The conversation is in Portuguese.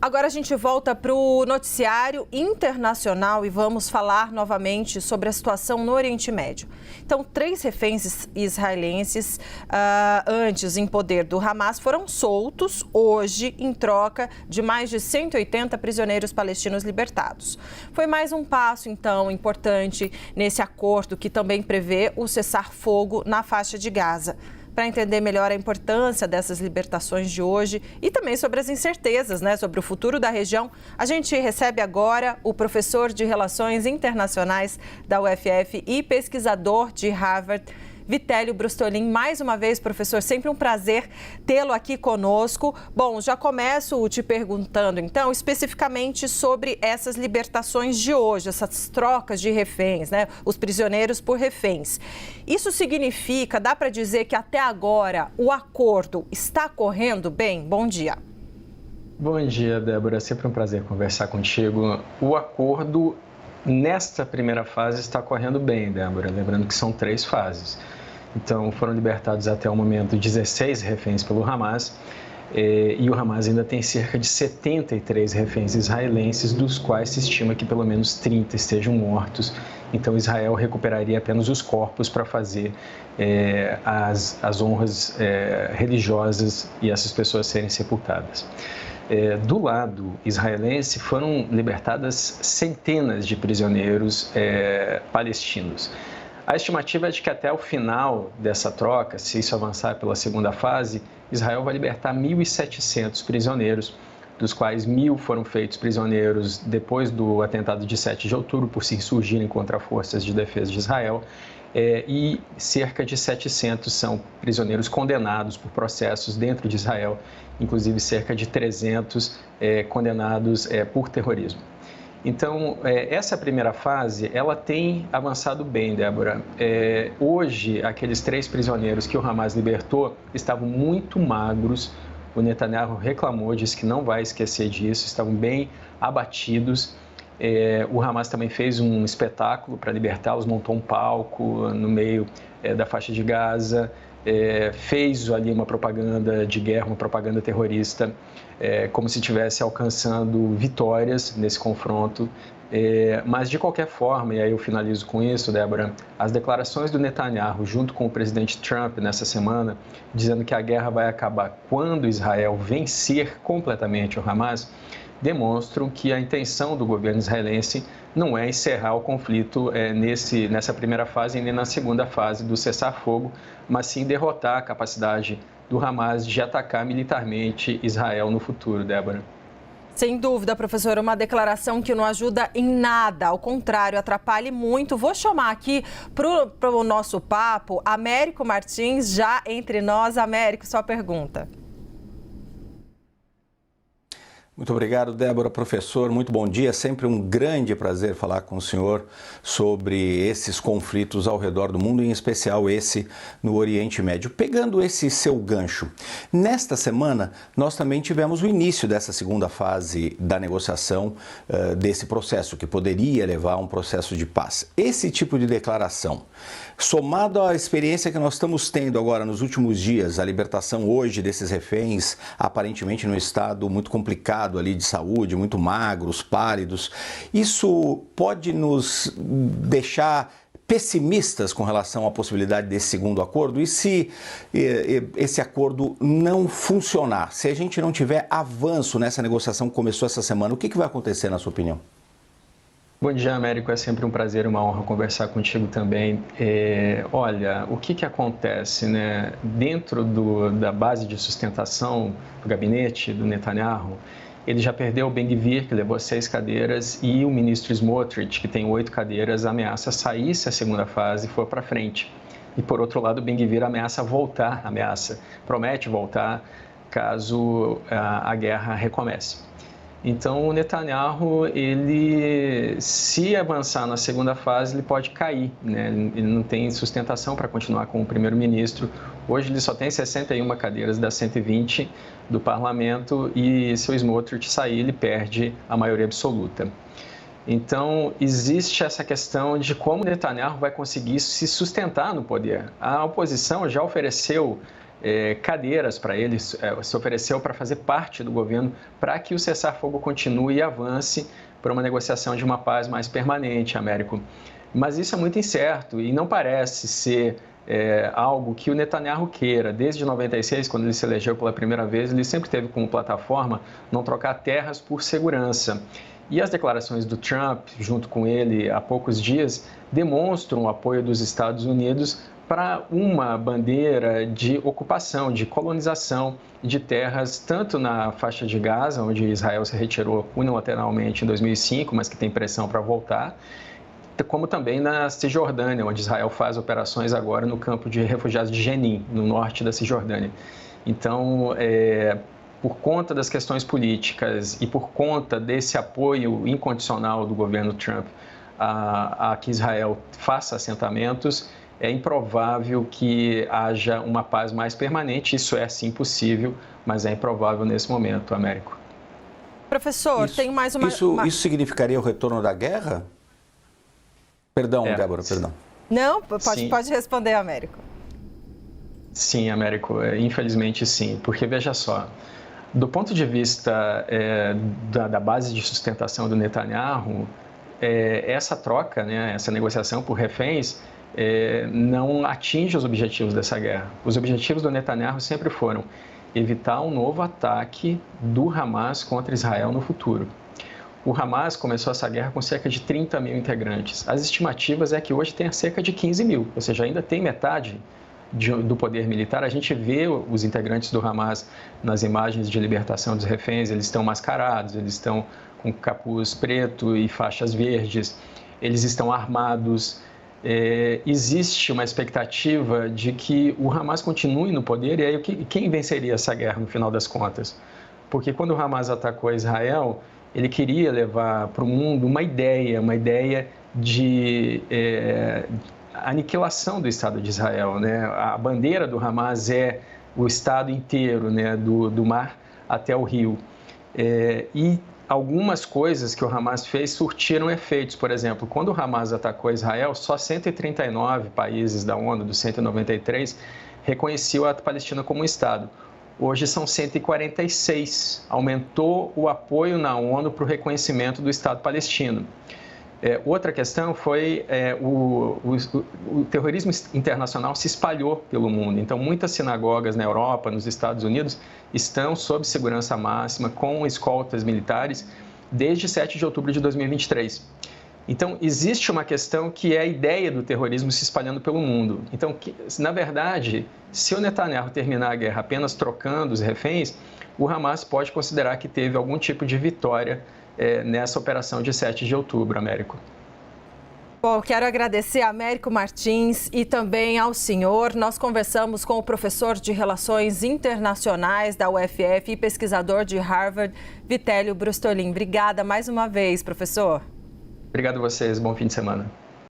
Agora a gente volta para o noticiário internacional e vamos falar novamente sobre a situação no Oriente Médio. Então, 3 reféns israelenses antes em poder do Hamas foram soltos hoje em troca de mais de 180 prisioneiros palestinos libertados. Foi mais um passo, então, importante nesse acordo que também prevê o cessar-fogo na faixa de Gaza. Para entender melhor a importância dessas libertações de hoje e também sobre as incertezas, sobre o futuro da região, a gente recebe agora o professor de Relações Internacionais da UFF e pesquisador de Harvard, Vitélio Brustolin. Mais uma vez, professor, sempre um prazer tê-lo aqui conosco. Bom, já começo te perguntando, então, especificamente sobre essas libertações de hoje, essas trocas de reféns, os prisioneiros por reféns. Isso significa, dá para dizer que até agora o acordo está correndo bem? Bom dia. Bom dia, Débora. É sempre um prazer conversar contigo. O acordo, nesta primeira fase, está correndo bem, Débora. Lembrando que são 3 fases. Então, foram libertados até o momento 16 reféns pelo Hamas e o Hamas ainda tem cerca de 73 reféns israelenses, dos quais se estima que pelo menos 30 estejam mortos. Então, Israel recuperaria apenas os corpos para fazer as honras religiosas e essas pessoas serem sepultadas. Do lado israelense, foram libertadas centenas de prisioneiros palestinos. A estimativa é de que até o final dessa troca, se isso avançar pela segunda fase, Israel vai libertar 1.700 prisioneiros, dos quais 1.000 foram feitos prisioneiros depois do atentado de 7 de outubro, por se insurgirem contra forças de defesa de Israel, e cerca de 700 são prisioneiros condenados por processos dentro de Israel, inclusive cerca de 300 condenados por terrorismo. Então, essa primeira fase, ela tem avançado bem, Débora. Hoje, aqueles 3 prisioneiros que o Hamas libertou estavam muito magros. O Netanyahu reclamou, disse que não vai esquecer disso, estavam bem abatidos. O Hamas também fez um espetáculo para libertá-los, montou um palco no meio da faixa de Gaza, fez ali uma propaganda de guerra, uma propaganda terrorista, como se estivesse alcançando vitórias nesse confronto. Mas, de qualquer forma, e aí eu finalizo com isso, Débora, as declarações do Netanyahu junto com o presidente Trump nessa semana, dizendo que a guerra vai acabar quando Israel vencer completamente o Hamas, demonstram que a intenção do governo israelense não é encerrar o conflito nessa primeira fase e nem na segunda fase do cessar-fogo, mas sim derrotar a capacidade do Hamas de atacar militarmente Israel no futuro, Débora. Sem dúvida, professora, uma declaração que não ajuda em nada, ao contrário, atrapalha muito. Vou chamar aqui para o nosso papo Américo Martins, já entre nós. Américo, sua pergunta. Muito obrigado, Débora. Professor, muito bom dia. Sempre um grande prazer falar com o senhor sobre esses conflitos ao redor do mundo, em especial esse no Oriente Médio. Pegando esse seu gancho, nesta semana nós também tivemos o início dessa segunda fase da negociação desse processo, que poderia levar a um processo de paz. Esse tipo de declaração, somado à experiência que nós estamos tendo agora nos últimos dias, a libertação hoje desses reféns, aparentemente num estado muito complicado ali de saúde, muito magros, pálidos, isso pode nos deixar pessimistas com relação à possibilidade desse segundo acordo? E se esse acordo não funcionar, se a gente não tiver avanço nessa negociação que começou essa semana, o que vai acontecer, na sua opinião? Bom dia, Américo. É sempre um prazer e uma honra conversar contigo também. Olha, o que acontece, Dentro da base de sustentação do gabinete do Netanyahu, ele já perdeu o Ben-Gvir, que levou 6 cadeiras, e o ministro Smotrich, que tem 8 cadeiras, ameaça sair se a segunda fase for para frente. E, por outro lado, o Ben-Gvir promete voltar caso a guerra recomece. Então, o Netanyahu, se avançar na segunda fase, ele pode cair, Ele não tem sustentação para continuar como primeiro-ministro. Hoje, ele só tem 61 cadeiras das 120 do parlamento e, se o Smotrich sair, ele perde a maioria absoluta. Então, existe essa questão de como o Netanyahu vai conseguir se sustentar no poder. A oposição já ofereceu cadeiras para eles, se ofereceu para fazer parte do governo para que o cessar-fogo continue e avance para uma negociação de uma paz mais permanente, Américo. Mas isso é muito incerto e não parece ser algo que o Netanyahu queira. Desde 96, quando ele se elegeu pela primeira vez, ele sempre teve como plataforma não trocar terras por segurança. E as declarações do Trump, junto com ele há poucos dias, demonstram o apoio dos Estados Unidos para uma bandeira de ocupação, de colonização de terras, tanto na faixa de Gaza, onde Israel se retirou unilateralmente em 2005, mas que tem pressão para voltar, como também na Cisjordânia, onde Israel faz operações agora no campo de refugiados de Jenin, no norte da Cisjordânia. Então, por conta das questões políticas e por conta desse apoio incondicional do governo Trump a que Israel faça assentamentos, é improvável que haja uma paz mais permanente. Isso é sim possível, mas é improvável nesse momento, Américo. Professor, tem mais uma... Isso significaria o retorno da guerra? Perdão, Débora, perdão. Não, pode responder, Américo. Sim, Américo, infelizmente sim, porque veja só, do ponto de vista da base de sustentação do Netanyahu, essa troca, né, essa negociação por reféns, não atinge os objetivos dessa guerra. Os objetivos do Netanyahu sempre foram evitar um novo ataque do Hamas contra Israel no futuro. O Hamas começou essa guerra com cerca de 30 mil integrantes. As estimativas é que hoje tem cerca de 15 mil, ou seja, ainda tem metade do poder militar. A gente vê os integrantes do Hamas nas imagens de libertação dos reféns, eles estão mascarados, eles estão com capuz preto e faixas verdes, eles estão armados. Existe uma expectativa de que o Hamas continue no poder, e aí quem venceria essa guerra no final das contas? Porque quando o Hamas atacou Israel, ele queria levar para o mundo uma ideia de aniquilação do Estado de Israel, né? A bandeira do Hamas é o Estado inteiro, né? do mar até o rio. E algumas coisas que o Hamas fez surtiram efeitos. Por exemplo, quando o Hamas atacou Israel, só 139 países da ONU, dos 193, reconheciam a Palestina como um Estado. Hoje são 146. Aumentou o apoio na ONU para o reconhecimento do Estado palestino. Outra questão foi o terrorismo internacional se espalhou pelo mundo. Então, muitas sinagogas na Europa, nos Estados Unidos, estão sob segurança máxima, com escoltas militares, desde 7 de outubro de 2023. Então, existe uma questão que é a ideia do terrorismo se espalhando pelo mundo. Então, na verdade, se o Netanyahu terminar a guerra apenas trocando os reféns, o Hamas pode considerar que teve algum tipo de vitória nessa operação de 7 de outubro, Américo. Bom, quero agradecer a Américo Martins e também ao senhor. Nós conversamos com o professor de Relações Internacionais da UFF e pesquisador de Harvard, Vitélio Brustolin. Obrigada mais uma vez, professor. Obrigado a vocês. Bom fim de semana.